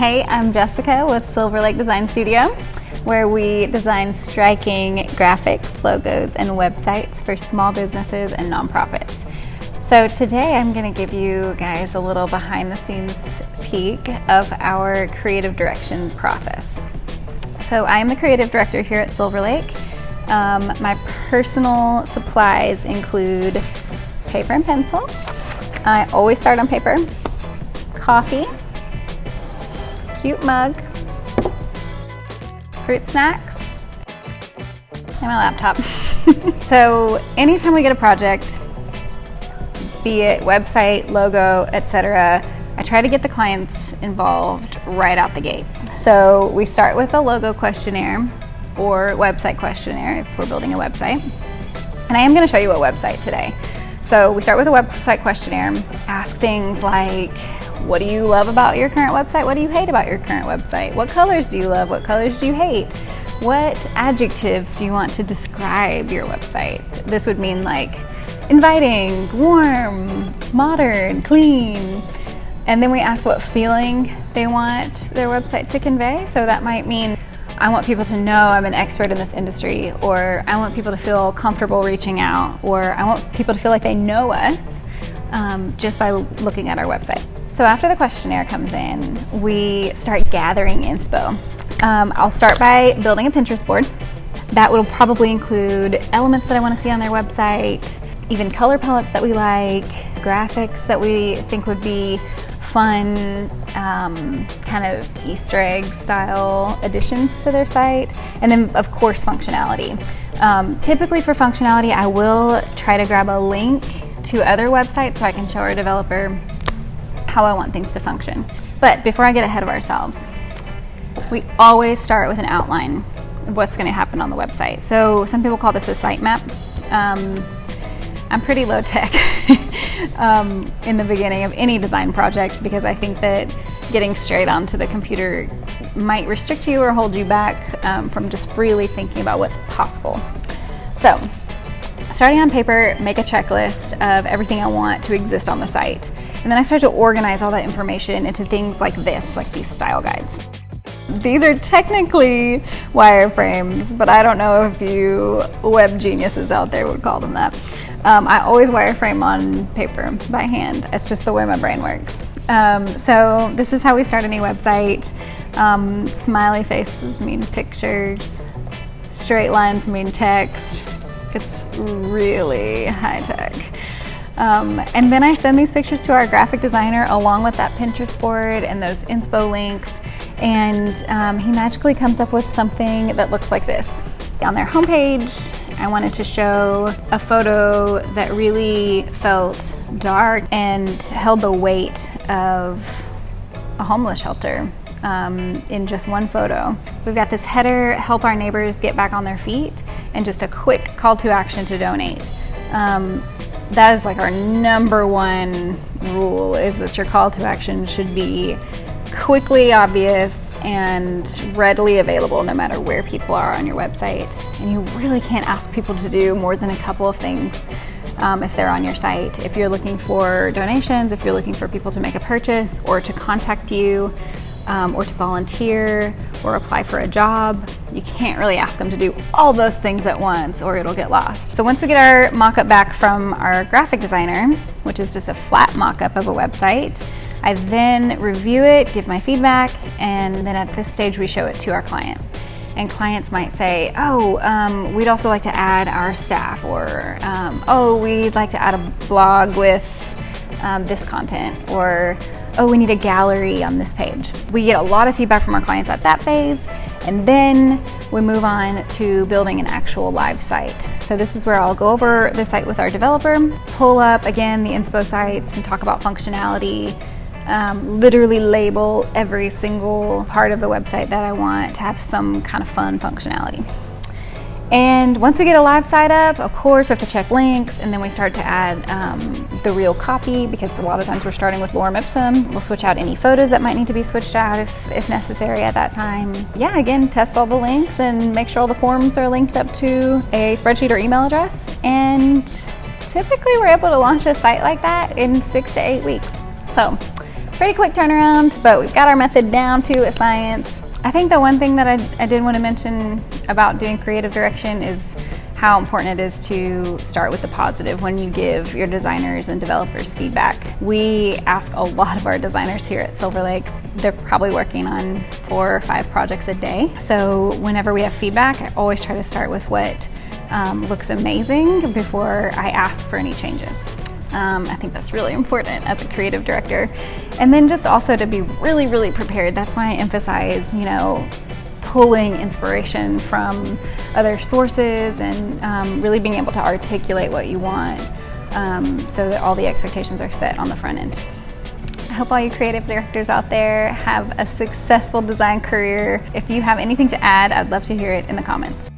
Hey, I'm Jessica with Silver Lake Design Studio, where we design striking graphics, logos, and websites for small businesses and nonprofits. So today I'm going to give you guys a little behind the scenes peek of our creative direction process. So I am the creative director here at Silver Lake. My personal supplies include paper and pencil. I always start on paper, coffee, cute mug, fruit snacks, and my laptop. So anytime we get a project, be it website, logo, etc., I try to get the clients involved right out the gate. So we start with a logo questionnaire or website questionnaire if we're building a website. And I am going to show you a website today. So we start with a website questionnaire, ask things like, what do you love about your current website? What do you hate about your current website? What colors do you love? What colors do you hate? What adjectives do you want to describe your website? This would mean like inviting, warm, modern, clean. And then we ask what feeling they want their website to convey. So that might mean, I want people to know I'm an expert in this industry, or I want people to feel comfortable reaching out, or I want people to feel like they know us just by looking at our website. So after the questionnaire comes in, we start gathering inspo. I'll start by building a Pinterest board. That will probably include elements that I want to see on their website, even color palettes that we like, graphics that we think would be fun, kind of Easter egg style additions to their site, and then of course functionality. Typically for functionality, I will try to grab a link to other websites so I can show our developer how I want things to function. But before I get ahead of ourselves, we always start with an outline of what's going to happen on the website. So some people call this a sitemap. I'm pretty low tech in the beginning of any design project because I think that getting straight onto the computer might restrict you or hold you back from just freely thinking about what's possible. So starting on paper, make a checklist of everything I want to exist on the site. And then I start to organize all that information into things like this, like these style guides. These are technically wireframes, but I don't know if you web geniuses out there would call them that. I always wireframe on paper by hand. It's just the way my brain works. So this is how we start any website. Smiley faces mean pictures. Straight lines mean text. It's really high tech. And then I send these pictures to our graphic designer along with that Pinterest board and those inspo links. And he magically comes up with something that looks like this. On their homepage, I wanted to show a photo that really felt dark and held the weight of a homeless shelter in just one photo. We've got this header, help our neighbors get back on their feet, and just a quick call to action to donate. That is like our number one rule, is that your call to action should be quickly obvious and readily available no matter where people are on your website. And you really can't ask people to do more than a couple of things if they're on your site. If you're looking for donations, if you're looking for people to make a purchase or to contact you or to volunteer or apply for a job, you can't really ask them to do all those things at once or it'll get lost. So once we get our mock-up back from our graphic designer, which is just a flat mock-up of a website, I then review it, give my feedback, and then at this stage we show it to our client. And clients might say, we'd also like to add our staff, or we'd like to add a blog with this content, or we need a gallery on this page. We get a lot of feedback from our clients at that phase, and then we move on to building an actual live site. So this is where I'll go over the site with our developer, pull up again the inspo sites and talk about functionality, literally label every single part of the website that I want to have some kind of fun functionality. And once we get a live site up, of course, we have to check links, and then we start to add the real copy, because a lot of times we're starting with lorem ipsum. We'll switch out any photos that might need to be switched out if necessary at that time. Yeah, again, test all the links and make sure all the forms are linked up to a spreadsheet or email address. And typically we're able to launch a site like that in 6 to 8 weeks. So pretty quick turnaround, but we've got our method down to a science. I think the one thing that I did want to mention about doing creative direction is how important it is to start with the positive when you give your designers and developers feedback. We ask a lot of our designers here at Silver Lake. They're probably working on 4 or 5 projects a day. So whenever we have feedback, I always try to start with what looks amazing before I ask for any changes. I think that's really important as a creative director. And then just also to be really, really prepared. That's why I emphasize, pulling inspiration from other sources and really being able to articulate what you want so that all the expectations are set on the front end. I hope all you creative directors out there have a successful design career. If you have anything to add, I'd love to hear it in the comments.